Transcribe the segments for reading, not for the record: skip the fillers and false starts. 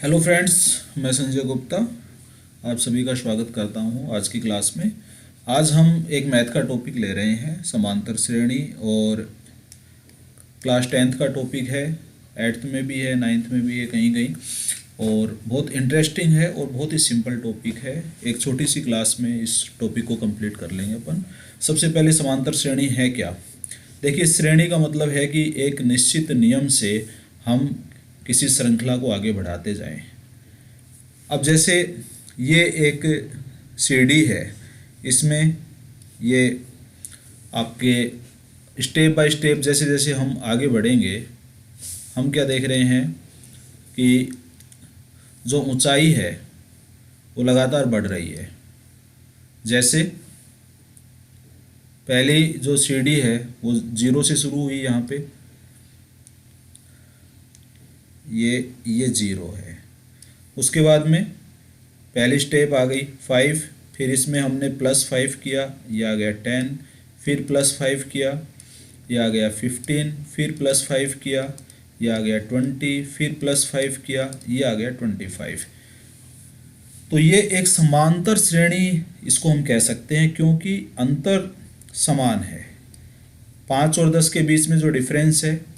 Hello friends, मैं संजय गुप्ता आप सभी का स्वागत करता हूं आज की क्लास में। आज हम एक मैथ का टॉपिक ले रहे हैं, समांतर श्रेणी। और क्लास 10th का टॉपिक है, 8th में भी है, 9th में भी है, कहीं कहीं। और बहुत इंटरेस्टिंग है और बहुत ही सिंपल टॉपिक है। एक छोटी सी क्लास में इस टॉपिक को कंप्लीट कर लेंगे अपन। सबसे पहले समांतर श्रेणी है क्या। देखिए, श्रेणी का मतलब है कि एक निश्चित नियम से हम किसी श्रृंखला को आगे बढ़ाते जाएं। अब जैसे ये एक सीढ़ी है, इसमें ये आपके स्टेप बाय स्टेप जैसे जैसे हम आगे बढ़ेंगे, हम क्या देख रहे हैं कि जो ऊंचाई है वो लगातार बढ़ रही है। जैसे पहली जो सीढ़ी है वो 0 से शुरू हुई, यहाँ पे ये 0 है। उसके बाद में पहली स्टेप आ गई 5, फिर इसमें हमने +5 किया, ये आ गया 10, फिर +5 किया, ये आ गया 15, फिर +5 किया, ये आ गया 20, फिर +5 किया, ये आ गया 25। तो ये एक समांतर श्रेणी इसको हम कह सकते हैं, क्योंकि अंतर समान है। 5 और 10 के बीच में जो डिफरेंस है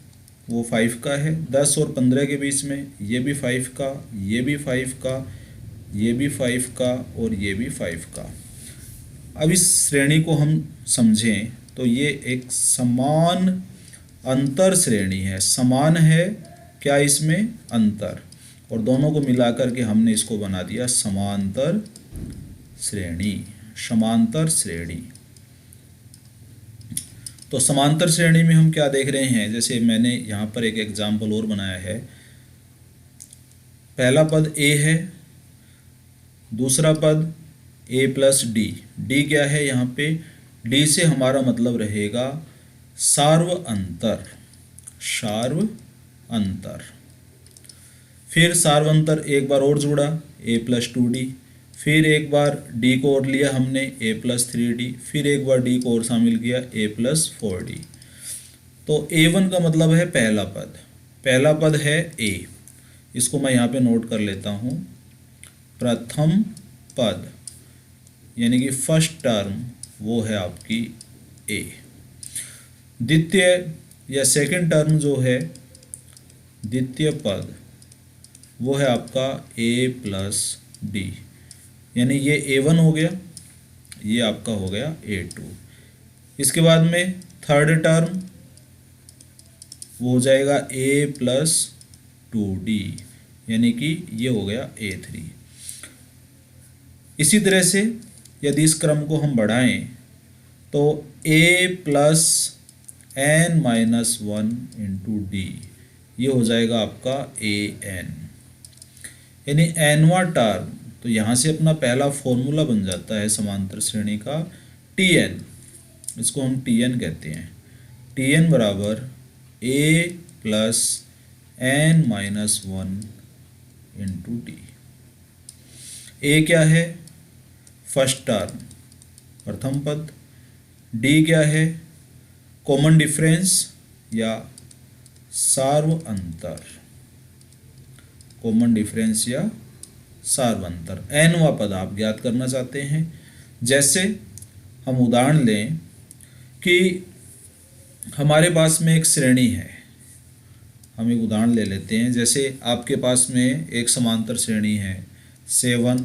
वो 5 का है। 10 और 15 के बीच में ये भी 5 का, ये भी 5 का, ये भी 5 का और ये भी 5 का। अब इस श्रेणी को हम समझें तो ये एक समान अंतर श्रेणी है। समान है क्या इसमें? अंतर। और दोनों को मिलाकर के हमने इसको बना दिया समांतर श्रेणी। समांतर श्रेणी। तो समांतर श्रेणी में हम क्या देख रहे हैं, जैसे मैंने यहाँ पर एक एग्जाम्पल और बनाया है। पहला पद a है, दूसरा पद a + d। d क्या है यहाँ पे? d से हमारा मतलब रहेगा सार्व अंतर। सार्व अंतर। फिर सार्व अंतर एक बार और जुड़ा, a + 2d। फिर एक बार d को और लिया हमने, a + 3d। फिर एक बार d को और शामिल किया, a + 4d। तो a1 का मतलब है पहला पद। पहला पद है a, इसको मैं यहाँ पे नोट कर लेता हूँ। प्रथम पद यानी कि फर्स्ट टर्म वो है आपकी a। द्वितीय या सेकंड टर्म जो है, द्वितीय पद, वो है आपका a + d, यानी ये a1 हो गया, ये आपका हो गया a2। इसके बाद में थर्ड टर्म वो हो जाएगा a + 2d, यानी कि ये हो गया a3। इसी तरह से यदि इस क्रम को हम बढ़ाएं तो a + n-1 × d, ये हो जाएगा आपका an, यानी nवां टर्म। तो यहाँ से अपना पहला फॉर्मूला बन जाता है समांतर श्रेणी का Tn। इसको हम Tn कहते हैं। Tn बराबर a + n-1 × d। a क्या है? फर्स्ट टर्म, प्रथम पद। d क्या है? कॉमन डिफरेंस या सार्व अंतर। कॉमन डिफरेंस या सार्व अंतर। nवां पद आप ज्ञात करना चाहते हैं। जैसे हम उदाहरण लें कि हमारे पास में एक श्रेणी है। हम एक उदाहरण ले लेते हैं। जैसे आपके पास में एक समांतर श्रेणी है 7,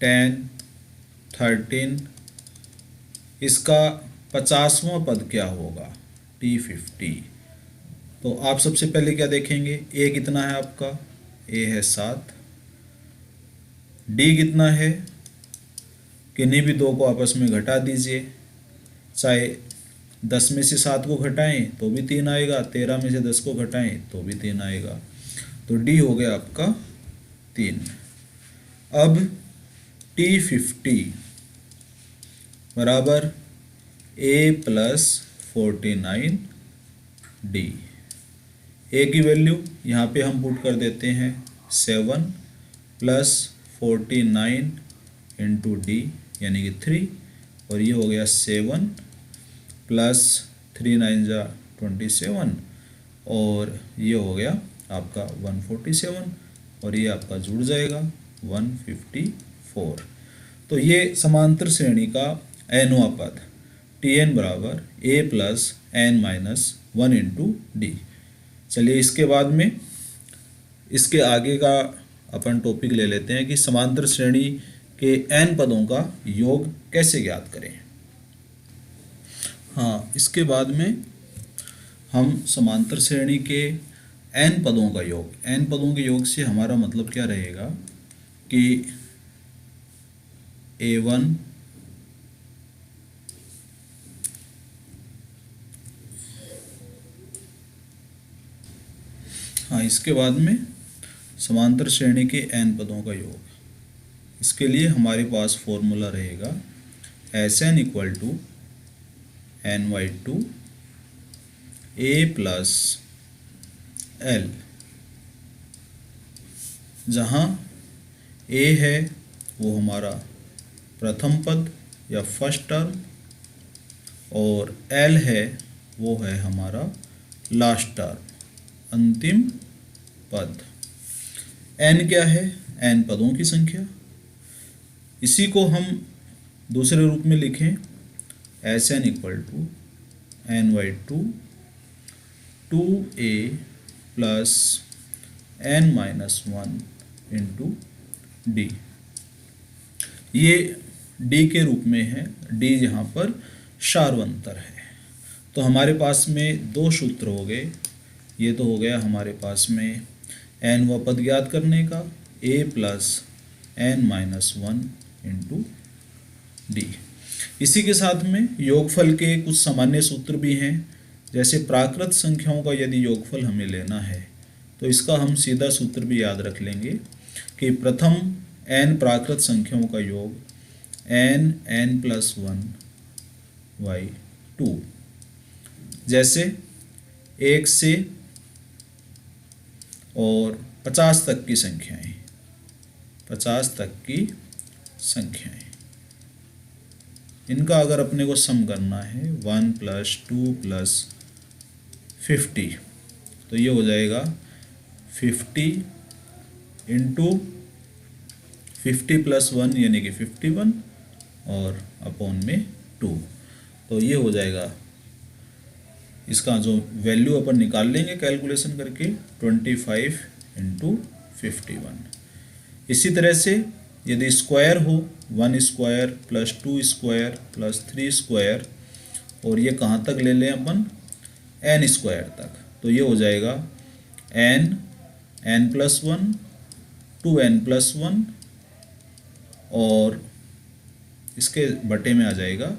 10, 13। इसका 50वां पद क्या होगा? T50। तो आप सबसे पहले क्या देखेंगे? a कितना है आपका? a है 7। d कितना है? किन्हीं भी दो को आपस में घटा दीजिए। चाहे 10 में से 7 को घटाएं तो भी 3 आएगा, 13 में से 10 को घटाएं तो भी 3 आएगा। तो d हो गया आपका 3। अब T50 बराबर a + 49d। a की वैल्यू यहाँ पे हम पुट कर देते हैं 7 + 49 × d, यानी कि 3। और ये हो गया 7 + 3 9 = 27 और ये हो गया आपका 147। और ये आपका जुड़ जाएगा 154। तो ये समांतर श्रेणी का nवां पद Tn बराबर a plus n minus 1 into D. चलिए इसके बाद में इसके आगे का अपन टॉपिक ले लेते हैं कि समांतर श्रेणी के n पदों का योग कैसे ज्ञात करें। हाँ, इसके बाद में हम समांतर श्रेणी के n पदों का योग, n पदों के योग से हमारा मतलब क्या रहेगा कि a1 हाँ, इसके बाद में समांतर श्रेणी के n पदों का योग, इसके लिए हमारे पास फॉर्मूला रहेगा Sn equal to n/2 a plus l, जहाँ a है वो हमारा प्रथम पद या फर्स्ट टर्म और l है वो है हमारा लास्ट टर्म, अंतिम पद। n क्या है? n पदों की संख्या। इसी को हम दूसरे रूप में लिखें Sn equal to n/2 2a plus n minus 1 into d. ये d के रूप में है, d यहाँ पर सार्वंतर है। तो हमारे पास में दो सूत्र हो गए। ये तो हो गया हमारे पास में nवां पद ज्ञात करने का, a plus n minus 1 into D. इसी के साथ में योगफल के कुछ सामान्य सूत्र भी हैं। जैसे प्राकृत संख्याओं का यदि योगफल हमें लेना है तो इसका हम सीधा सूत्र भी याद रख लेंगे कि प्रथम n प्राकृत संख्याओं का योग n प्लस 1/2। जैसे 1 से और 50 तक की संख्याएं, 50 तक की संख्याएं, इनका अगर अपने को सम करना है 1 प्लस 2 प्लस 50, तो ये हो जाएगा 50 इंटू 50 प्लस 1 यानी कि 51 और अपॉन में 2। तो ये हो जाएगा, इसका जो वैल्यू अपन निकाल लेंगे कैलकुलेशन करके 25 इंटू 51। इसी तरह से यदि स्क्वायर हो 1 square plus 2 square plus 3 square, और ये कहाँ तक ले लें अपन n स्क्वायर तक, तो ये हो जाएगा n प्लस 1 2n प्लस 1 और इसके बटे में आ जाएगा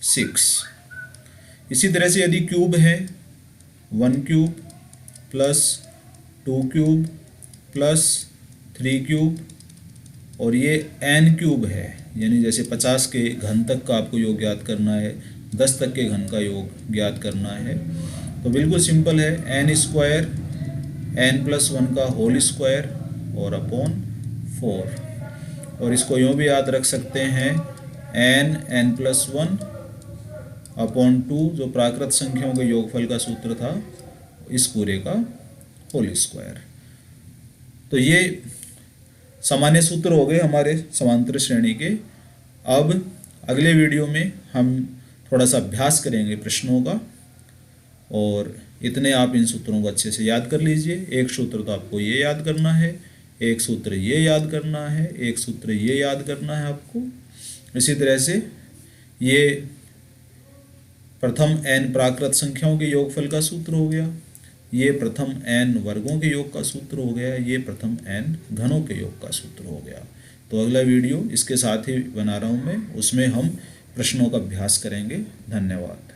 6। इसी तरह से यदि क्यूब है 1 cube plus 2 cube plus 3 cube, और ये n क्यूब है, यानी जैसे 50 के घन तक का आपको योग ज्ञात करना है, 10 तक के घन का योग ज्ञात करना है, तो बिल्कुल सिंपल है n स्क्वायर n प्लस 1 का होल स्क्वायर और अपॉन 4। और इसको यूँ भी याद रख सकते हैं n प्लस 1 अपॉन 2, जो प्राकृत संख्याओं के योगफल का सूत्र था, इस पूरे का होल स्क्वायर। तो ये सामान्य सूत्र हो गए हमारे समांतर श्रेणी के। अब अगले वीडियो में हम थोड़ा सा अभ्यास करेंगे प्रश्नों का, और इतने आप इन सूत्रों को अच्छे से याद कर लीजिए। एक सूत्र तो आपको ये याद करना है, एक सूत्र ये याद करना है, एक सूत्र ये याद करना है आपको। इसी तरह से ये प्रथम n प्राकृत संख्याओं के योगफल का सूत्र हो गया, ये प्रथम n वर्गों के योग का सूत्र हो गया, ये प्रथम n घनों के योग का सूत्र हो गया। तो अगला वीडियो इसके साथ ही बना रहा हूँ मैं, उसमें हम प्रश्नों का अभ्यास करेंगे। धन्यवाद।